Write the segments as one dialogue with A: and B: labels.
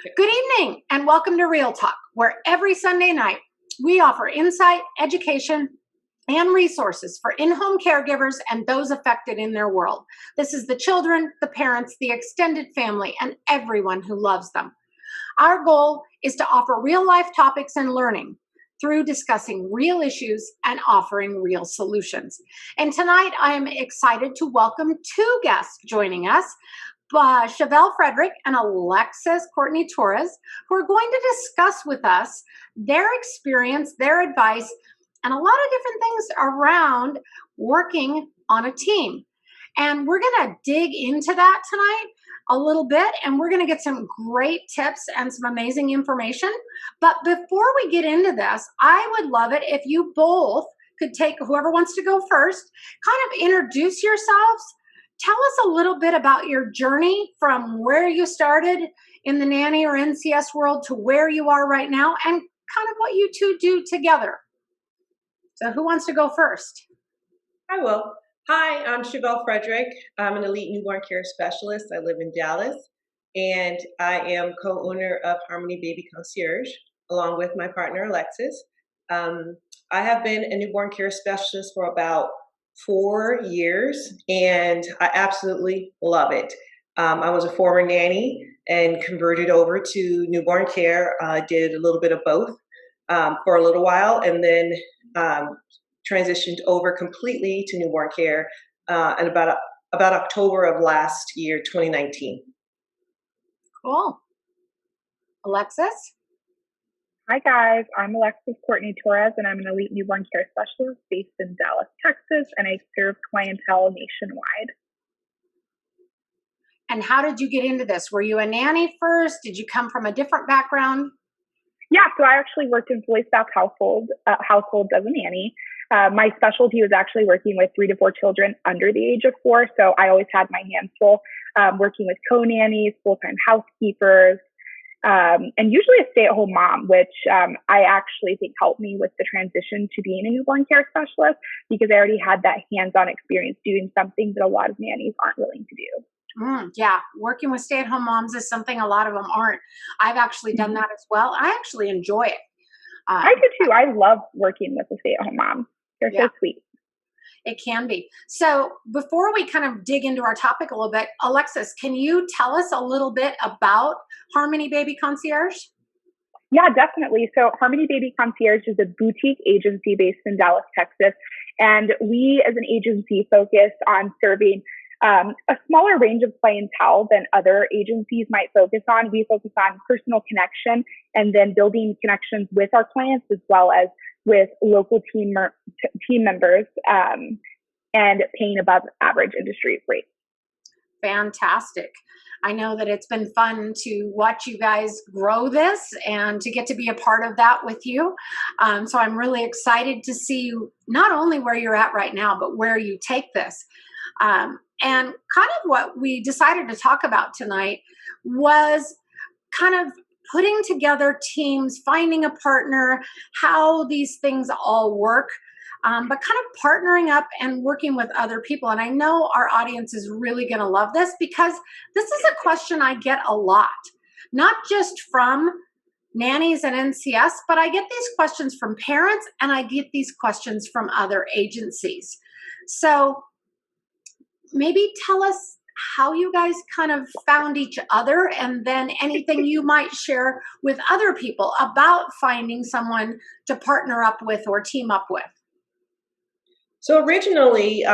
A: Good evening and welcome to Real Talk, where every Sunday night we offer insight, education, and resources for in-home caregivers and those affected in their world. This is the children, the parents, the extended family, and everyone who loves them. Our goal is to offer real-life topics and learning through discussing real issues and offering real solutions. And tonight I am excited to welcome two guests joining us. Chevelle Frederick and Alexis Courtney-Torres, who are going to discuss with us their experience, their advice, and a lot of different things around working on a team. And we're going to dig into that tonight a little bit, and we're going to get some great tips and some amazing information. But before we get into this, I would love it if you both could take, whoever wants to go first, kind of introduce yourselves. Tell us a little bit about your journey from where you started in the nanny or NCS world to where you are right now, and kind of what you two do together. So who wants to go first?
B: I will. Hi, I'm Chevelle Frederick. I'm an elite newborn care specialist. I live in Dallas, and I am co-owner of Harmony Baby Concierge, along with my partner, Alexis. I have been a newborn care specialist for about 4 years, and I absolutely love it. I was a former nanny and converted over to newborn care. I did a little bit of both for a little while, and then transitioned over completely to newborn care in about October of last year, 2019.
A: Cool. Alexis?
C: Hi guys, I'm Alexis Courtney-Torres, and I'm an elite newborn care specialist based in Dallas, Texas, and I serve clientele nationwide.
A: And how did you get into this? Were you a nanny first? Did you come from a different background?
C: Yeah, so I actually worked in fully staffed households as a nanny. My specialty was actually working with 3 to 4 children under the age of 4, so I always had my hands full working with co-nannies, full-time housekeepers, and usually a stay-at-home mom, which I actually think helped me with the transition to being a newborn care specialist, because I already had that hands-on experience doing something that a lot of nannies aren't willing to do.
A: Yeah, working with stay-at-home moms is something a lot of them aren't. I've actually done that as well. I actually enjoy it.
C: I do too. I love working with a stay-at-home mom. They're so sweet.
A: It can be. So before we kind of dig into our topic a little bit, Alexis, can you tell us a little bit about Harmony Baby Concierge?
C: Yeah, definitely. So Harmony Baby Concierge is a boutique agency based in Dallas, Texas. And we as an agency focus on serving a smaller range of clientele than other agencies might focus on. We focus on personal connection and then building connections with our clients as well as with local team members and paying above average industry rates.
A: Fantastic. I know that it's been fun to watch you guys grow this and to get to be a part of that with you. So I'm really excited to see not only where you're at right now, but where you take this. And kind of what we decided to talk about tonight was kind of putting together teams, finding a partner, how these things all work, but kind of partnering up and working with other people. And I know our audience is really going to love this, because this is a question I get a lot, not just from nannies and NCS, but I get these questions from parents and I get these questions from other agencies. So maybe tell us how you guys kind of found each other, and then anything you might share with other people about finding someone to partner up with or team up with.
B: So originally,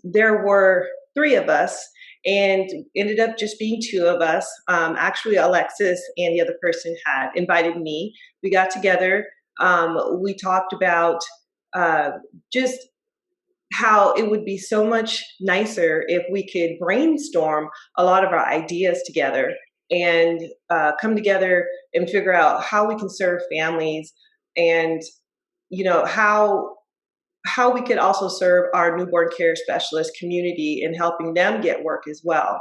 B: there were 3 of us, and ended up just being 2 of us. Actually, Alexis and the other person had invited me. We got together. We talked about just how it would be so much nicer if we could brainstorm a lot of our ideas together and come together and figure out how we can serve families, and how we could also serve our newborn care specialist community in helping them get work as well.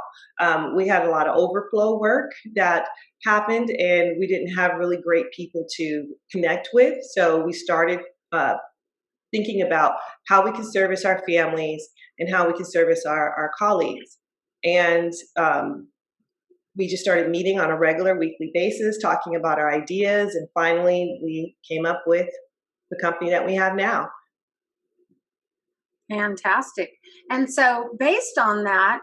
B: We had a lot of overflow work that happened, and we didn't have really great people to connect with, so we started thinking about how we can service our families and how we can service our colleagues. And we just started meeting on a regular weekly basis, talking about our ideas. And finally, we came up with the company that we have now.
A: Fantastic. And so based on that,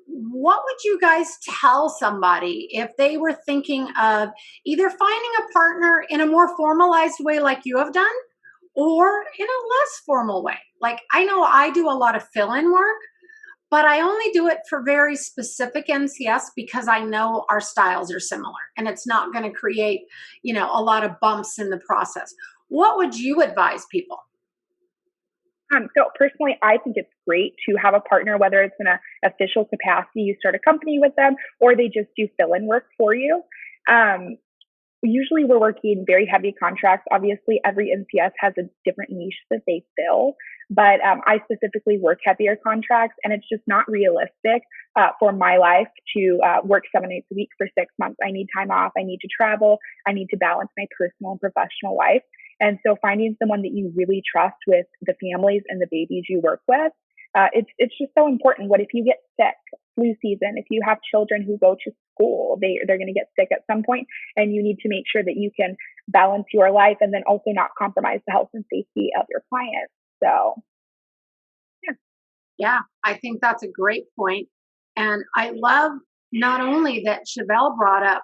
A: what would you guys tell somebody if they were thinking of either finding a partner in a more formalized way like you have done, or in a less formal way? Like, I know I do a lot of fill-in work, but I only do it for very specific NCS because I know our styles are similar and it's not going to create, a lot of bumps in the process. What would you advise people?
C: So personally, I think it's great to have a partner, whether it's in an official capacity, you start a company with them, or they just do fill-in work for you. Usually we're working very heavy contracts. Obviously, every NCS has a different niche that they fill, but I specifically work heavier contracts, and it's just not realistic for my life to work 7 nights a week for 6 months. I need time off. I need to travel. I need to balance my personal and professional life. And so finding someone that you really trust with the families and the babies you work with, it's just so important. What if you get sick? Flu season, if you have children who go to school, they're going to get sick at some point, and you need to make sure that you can balance your life and then also not compromise the health and safety of your clients. So, yeah.
A: Yeah, I think that's a great point. And I love not only that Chevelle brought up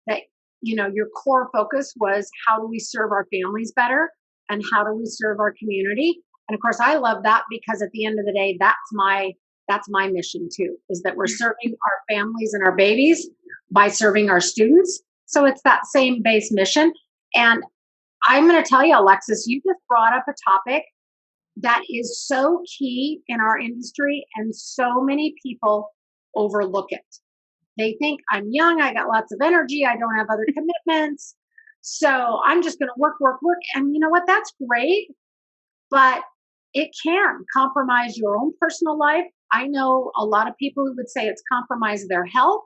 A: that, your core focus was how do we serve our families better and how do we serve our community? And of course, I love that because at the end of the day, that's my mission too, is that we're serving our families and our babies by serving our students. So it's that same base mission. And I'm going to tell you, Alexis, you just brought up a topic that is so key in our industry, and so many people overlook it. They think I'm young, I got lots of energy, I don't have other commitments, so I'm just going to work. And you know what? That's great, but it can compromise your own personal life. I know a lot of people who would say it's compromised their health,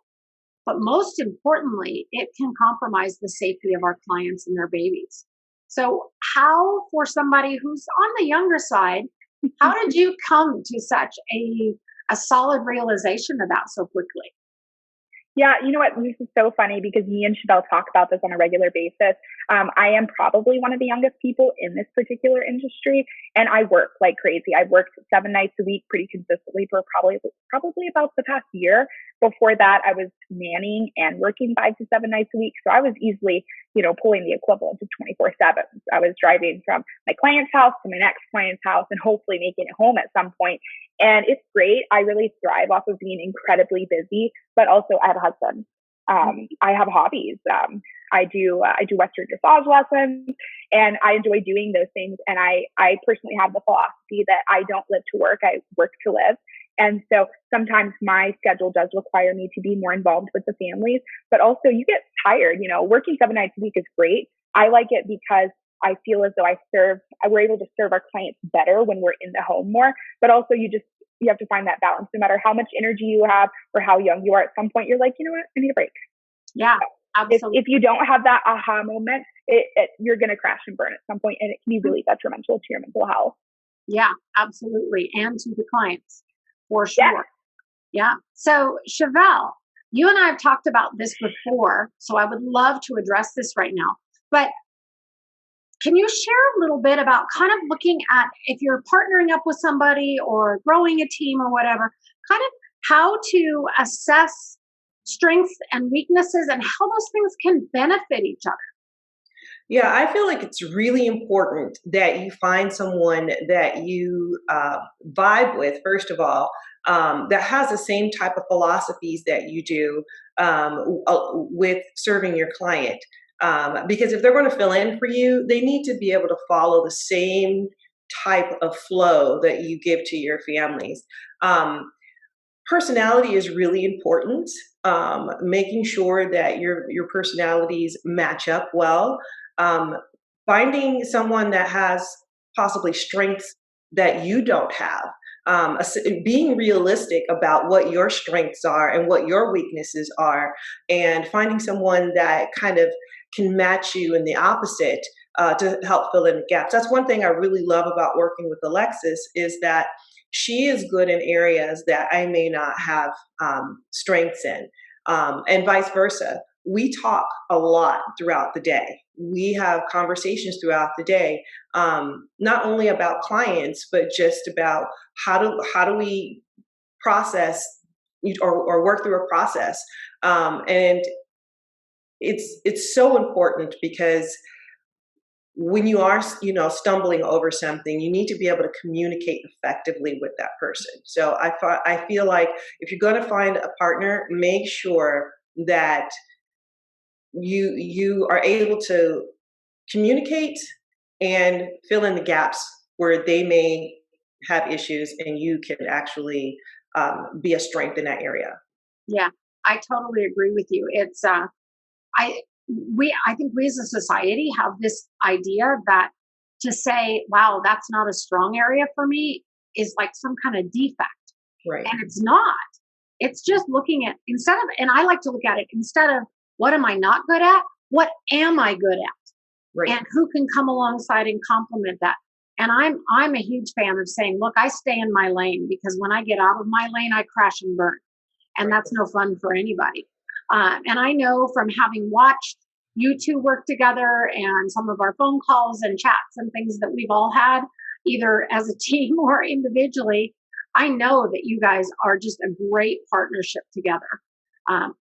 A: but most importantly, it can compromise the safety of our clients and their babies. So how, for somebody who's on the younger side, how did you come to such a solid realization of that so quickly?
C: Yeah, you know what? This is so funny because me and Chevelle talk about this on a regular basis. I am probably one of the youngest people in this particular industry, and I work like crazy. I've worked 7 nights a week pretty consistently for probably about the past year. Before that, I was nannying and working 5 to 7 nights a week. So I was easily, pulling the equivalent of 24/7. I was driving from my client's house to my next client's house and hopefully making it home at some point. And it's great. I really thrive off of being incredibly busy, but also I have a husband. I have hobbies. I do Western dressage lessons, and I enjoy doing those things. And I personally have the philosophy that I don't live to work, I work to live. And so sometimes my schedule does require me to be more involved with the families, but also you get tired. Working 7 nights a week is great. I like it because I feel as though we're able to serve our clients better when we're in the home more, but also you have to find that balance. No matter how much energy you have or how young you are, at some point you're like, you know what, I need a break.
A: Yeah, absolutely.
C: If you don't have that aha moment, you're going to crash and burn at some point, and it can be really detrimental to your mental health.
A: Yeah, absolutely. And to the clients, for sure. Yeah. So Chevelle, you and I have talked about this before, so I would love to address this right now. But can you share a little bit about kind of looking at, if you're partnering up with somebody or growing a team or whatever, kind of how to assess strengths and weaknesses and how those things can benefit each other?
B: Yeah, I feel like it's really important that you find someone that you vibe with, first of all, that has the same type of philosophies that you do with serving your client. Because if they're going to fill in for you, they need to be able to follow the same type of flow that you give to your families. Personality is really important. Making sure that your personalities match up well. Finding someone that has possibly strengths that you don't have. Being realistic about what your strengths are and what your weaknesses are, and finding someone that kind of can match you in the opposite to help fill in the gaps. That's one thing I really love about working with Alexis, is that she is good in areas that I may not have strengths in. and vice versa. We talk a lot throughout the day. We have conversations throughout the day, not only about clients, but just about how do we process or work through a process. And it's so important because when you are, stumbling over something, you need to be able to communicate effectively with that person. So I feel like if you're going to find a partner, make sure that you are able to communicate and fill in the gaps where they may have issues, and you can actually be a strength in that area.
A: Yeah, I totally agree with you. It's I think we as a society have this idea that to say, wow, that's not a strong area for me is like some kind of defect.
B: Right.
A: And it's not. It's just looking at and I like to look at it instead of what am I not good at? What am I good at?
B: Right.
A: And who can come alongside and complement that? And I'm a huge fan of saying, look, I stay in my lane because when I get out of my lane, I crash and burn. And that's no fun for anybody. And I know from having watched you two work together and some of our phone calls and chats and things that we've all had, either as a team or individually, I know that you guys are just a great partnership together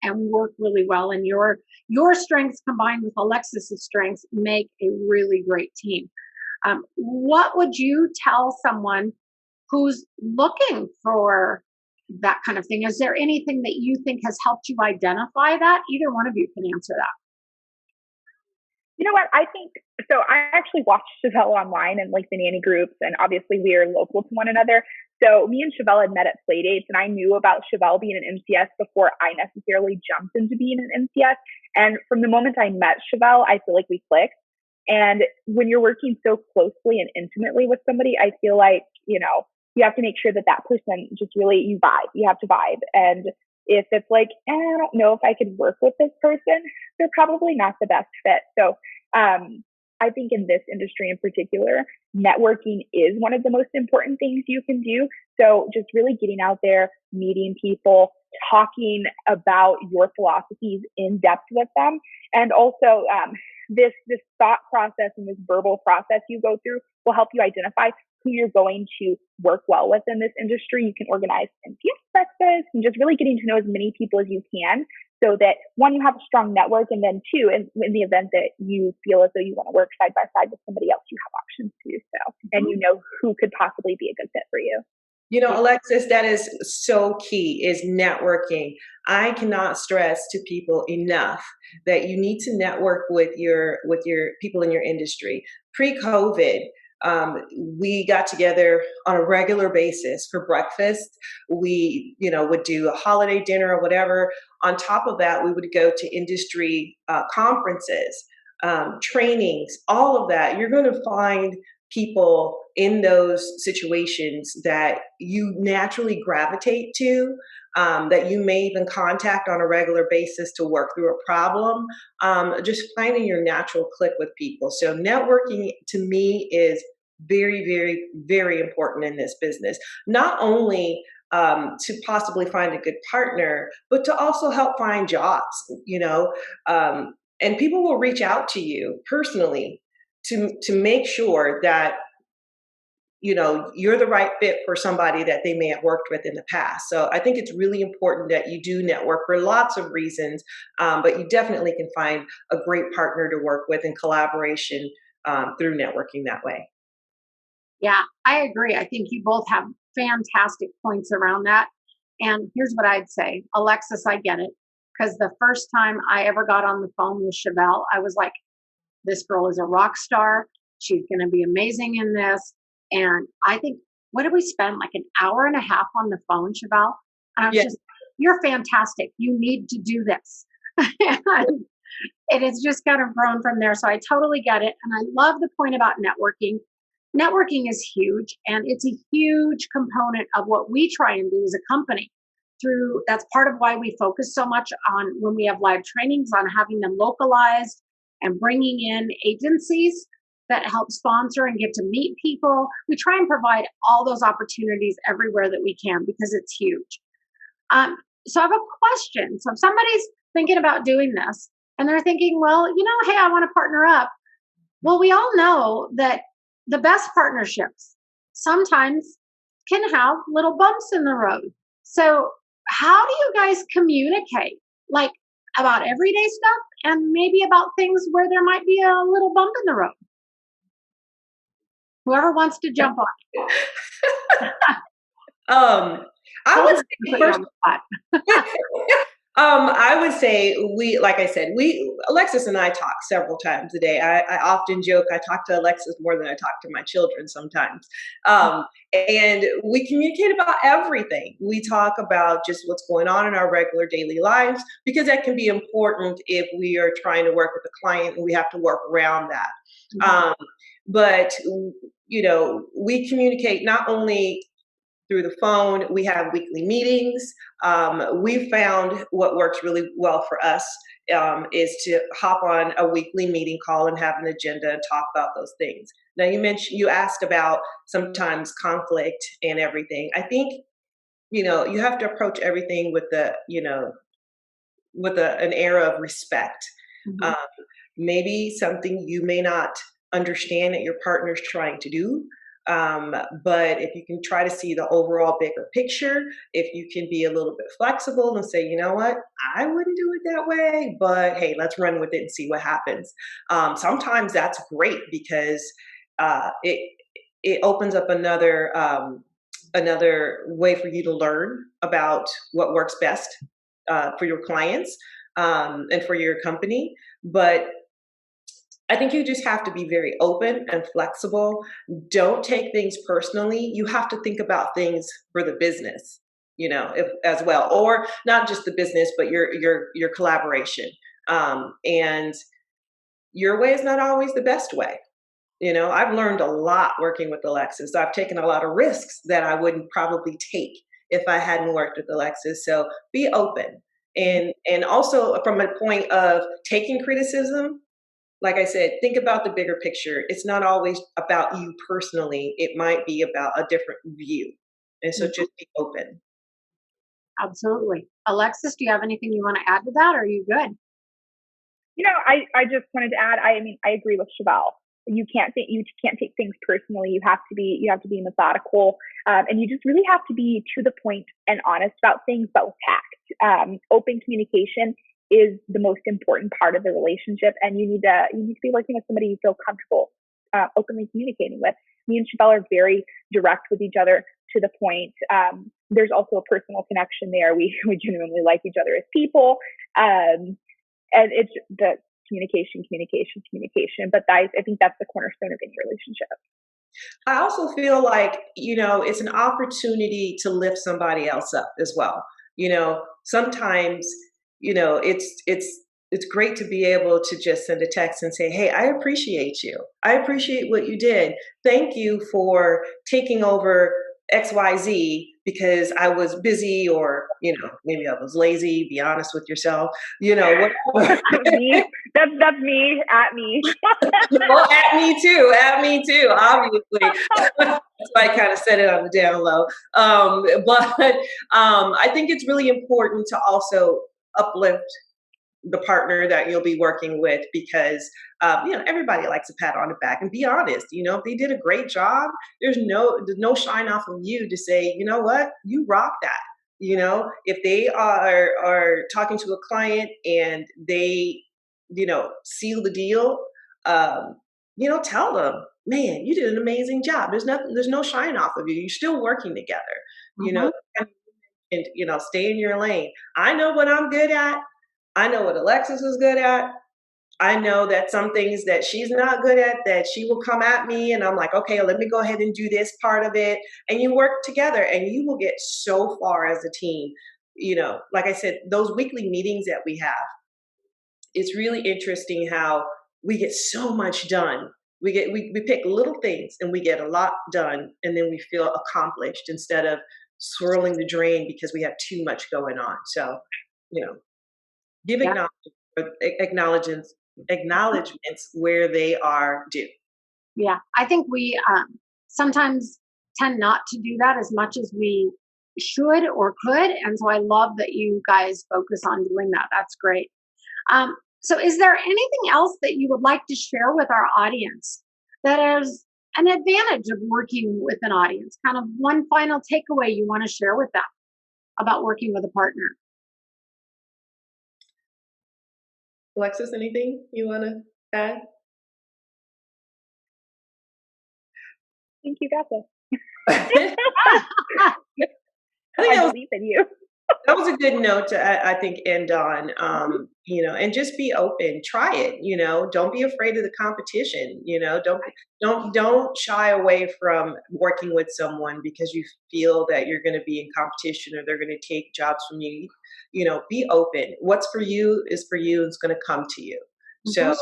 A: and work really well. And your strengths combined with Alexis's strengths make a really great team. What would you tell someone who's looking for that kind of thing? Is there anything that you think has helped you identify that? Either one of you can answer that.
C: You know what? I think so. I actually watched Chevelle online and like the nanny groups, and obviously we are local to one another. So me and Chevelle had met at play dates, and I knew about Chevelle being an NCS before I necessarily jumped into being an NCS. And from the moment I met Chevelle, I feel like we clicked. And when you're working so closely and intimately with somebody, I feel like, you have to make sure that that person just really, you vibe. You have to vibe. And if it's like, I don't know if I could work with this person, they're probably not the best fit. So I think in this industry in particular, networking is one of the most important things you can do. So just really getting out there, meeting people, talking about your philosophies in depth with them. And also this thought process and this verbal process you go through will help you identify who you're going to work well with in this industry. You can organize NCS breakfast and just really getting to know as many people as you can so that one, you have a strong network, and then two, in the event that you feel as though you want to work side by side with somebody else, you have options to do so. And you know who could possibly be a good fit for you.
B: Alexis, that is so key, is networking. I cannot stress to people enough that you need to network with your people in your industry. Pre-COVID, we got together on a regular basis for breakfast. We, would do a holiday dinner or whatever. On top of that, we would go to industry conferences, trainings, all of that. You're going to find people in those situations that you naturally gravitate to, that you may even contact on a regular basis to work through a problem, just finding your natural click with people. So networking to me is very, very, very important in this business, not only to possibly find a good partner, but to also help find jobs, and people will reach out to you personally to make sure that you're the right fit for somebody that they may have worked with in the past. So I think it's really important that you do network for lots of reasons, but you definitely can find a great partner to work with in collaboration through networking that way.
A: Yeah, I agree. I think you both have fantastic points around that. And here's what I'd say. Alexis, I get it. Because the first time I ever got on the phone with Chevelle, I was like, this girl is a rock star. She's going to be amazing in this. And I think, what did we spend? Like an hour and a half on the phone, Chevelle? And I was just, you're fantastic. You need to do this. And it has just kind of grown from there. So I totally get it. And I love the point about networking. Networking is huge, and it's a huge component of what we try and do as a company. That's part of why we focus so much on, when we have live trainings, on having them localized and bringing in agencies that help sponsor and get to meet people. We try and provide all those opportunities everywhere that we can because it's huge. So I have a question. So if somebody's thinking about doing this and they're thinking, well, hey, I want to partner up. Well, we all know that the best partnerships sometimes can have little bumps in the road. So how do you guys communicate? Like about everyday stuff and maybe about things where there might be a little bump in the road. Whoever wants to jump on.
B: I would say
A: Put you on the spot.
B: I would say like I said, Alexis and I talk several times a day. I often joke I talk to Alexis more than I talk to my children sometimes. And we communicate about everything. We talk about just what's going on in our regular daily lives, because that can be important if we are trying to work with a client and we have to work around that. But, we communicate not only through the phone. We have weekly meetings. We found what works really well for us is to hop on a weekly meeting call and have an agenda and talk about those things. Now, you asked about sometimes conflict and everything. I think, you have to approach everything with an air of respect. Maybe something you may not understand that your partner's trying to do. But if you can try to see the overall bigger picture, if you can be a little bit flexible and say, you know what, I wouldn't do it that way, but hey, let's run with it and see what happens. Sometimes that's great because it opens up another way for you to learn about what works best for your clients and for your company. But I think you just have to be very open and flexible. Don't take things personally. You have to think about things for the business, as well, or not just the business, but your collaboration. And your way is not always the best way. I've learned a lot working with Alexis. I've taken a lot of risks that I wouldn't probably take if I hadn't worked with Alexis. So be open. And also from a point of taking criticism, like I said, think about the bigger picture. It's not always about you personally. It might be about a different view. And so just be open.
A: Absolutely. Alexis, do you have anything you want to add to that? Or are you good?
C: I just wanted to add, I agree with Chevelle. You can't take things personally. You have to be methodical. And you just really have to be to the point and honest about things, but with tact. Open communication is the most important part of the relationship, and you need to be working with somebody you feel comfortable openly communicating with. Me and Chevelle are very direct with each other to the point. There's also a personal connection there. We genuinely like each other as people, and it's the communication. But I think that's the cornerstone of any relationship.
B: I also feel like it's an opportunity to lift somebody else up as well. Sometimes. It's great to be able to just send a text and say, hey, I appreciate you. I appreciate what you did. Thank you for taking over XYZ because I was busy or, maybe I was lazy. Be honest with yourself, whatever.
C: That's me, at me.
B: Well, at me too, obviously. That's why I kind of said it on the down low. But I think it's really important to also uplift the partner that you'll be working with because, everybody likes a pat on the back, and be honest, if they did a great job, there's no shine off of you to say, you know what, you rock that. If they are talking to a client and they, seal the deal, tell them, man, you did an amazing job. There's no shine off of you. You're still working together, and stay in your lane. I know what I'm good at. I know what Alexis is good at. I know that some things that she's not good at, that she will come at me and I'm like, okay, let me go ahead and do this part of it. And you work together and you will get so far as a team. Like I said, those weekly meetings that we have, it's really interesting how we get so much done. We pick little things and we get a lot done, and then we feel accomplished instead of swirling the drain because we have too much going on. So, give acknowledgements where they are due.
A: Yeah, I think we sometimes tend not to do that as much as we should or could. And so I love that you guys focus on doing that. That's great. So is there anything else that you would like to share with our audience that is an advantage of working with an audience? Kind of one final takeaway you want to share with them about working with a partner?
B: Alexis, anything you want to add?
C: I think you got this.
B: I think
C: I believe in you.
B: that was a good note to, I think, end on. And just be open. Try it. Don't be afraid of the competition. Don't shy away from working with someone because you feel that you're going to be in competition or they're going to take jobs from you. Be open. What's for you is for you. It's going to come to you. So,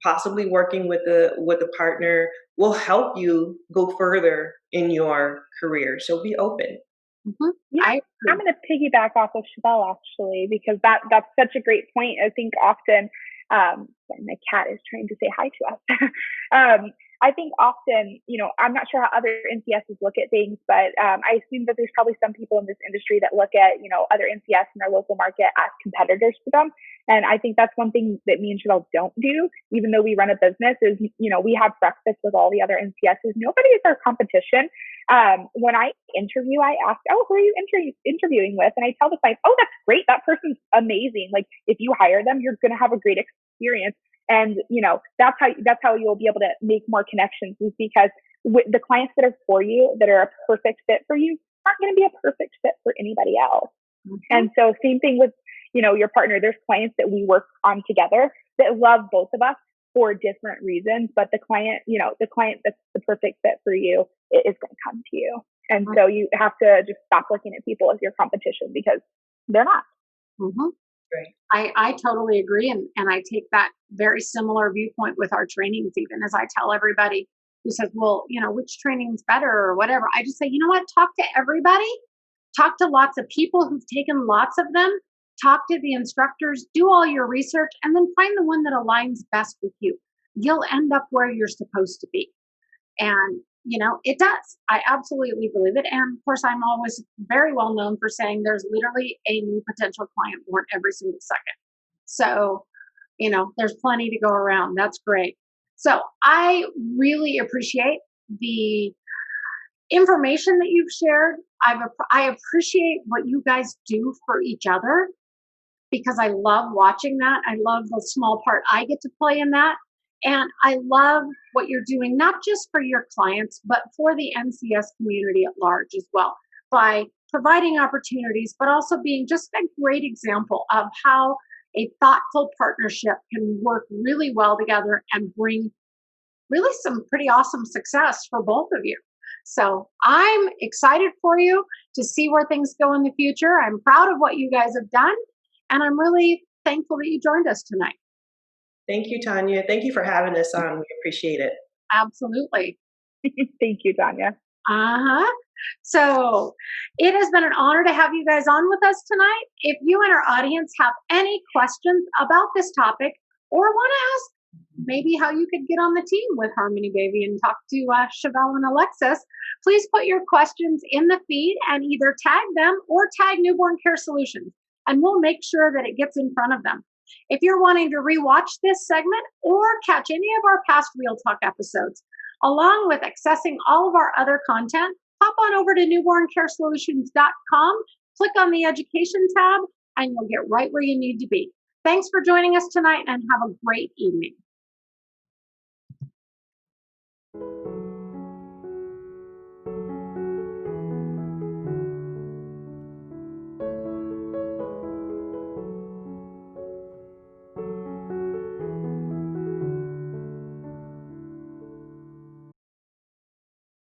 B: possibly working with a partner will help you go further in your career. So be open.
C: Mm-hmm. Yeah, I'm going to piggyback off of Chevelle actually, because that's such a great point. I think often, my cat is trying to say hi to us. I think often, I'm not sure how other NCSs look at things, but I assume that there's probably some people in this industry that look at, other NCS in their local market as competitors to them. And I think that's one thing that me and Chevelle don't do, even though we run a business, is, we have breakfast with all the other NCSs. Nobody is our competition. When I interview, I ask, oh, who are you interviewing with? And I tell the client, oh, that's great. That person's amazing. Like, if you hire them, you're going to have a great experience. And, that's how you'll be able to make more connections, is because the clients that are for you, that are a perfect fit for you, aren't going to be a perfect fit for anybody else. Mm-hmm. And so same thing with, your partner. There's clients that we work on together that love both of us for different reasons, but the client that's the perfect fit for you is going to come to you. And so you have to just stop looking at people as your competition, because they're not.
A: Mm-hmm. Right. I totally agree. And I take that very similar viewpoint with our trainings, even as I tell everybody who says, well, which training's better or whatever. I just say, you know what, talk to everybody, talk to lots of people who've taken lots of them, talk to the instructors, do all your research, and then find the one that aligns best with you. You'll end up where you're supposed to be. And, it does. I absolutely believe it. And of course, I'm always very well known for saying there's literally a new potential client born every single second. So, there's plenty to go around. That's great. So I really appreciate the information that you've shared. I appreciate what you guys do for each other, because I love watching that. I love the small part I get to play in that. And I love what you're doing, not just for your clients, but for the NCS community at large as well, by providing opportunities, but also being just a great example of how a thoughtful partnership can work really well together and bring really some pretty awesome success for both of you. So I'm excited for you to see where things go in the future. I'm proud of what you guys have done, and I'm really thankful that you joined us tonight.
B: Thank you, Tanya. Thank you for having us on. We appreciate it.
A: Absolutely.
C: Thank you, Tanya.
A: So it has been an honor to have you guys on with us tonight. If you and our audience have any questions about this topic, or want to ask maybe how you could get on the team with Harmony Baby and talk to Chevelle and Alexis, please put your questions in the feed and either tag them or tag Newborn Care Solutions, and we'll make sure that it gets in front of them. If you're wanting to rewatch this segment or catch any of our past Real Talk episodes, along with accessing all of our other content, hop on over to newborncaresolutions.com, click on the education tab, and you'll get right where you need to be. Thanks for joining us tonight, and have a great evening.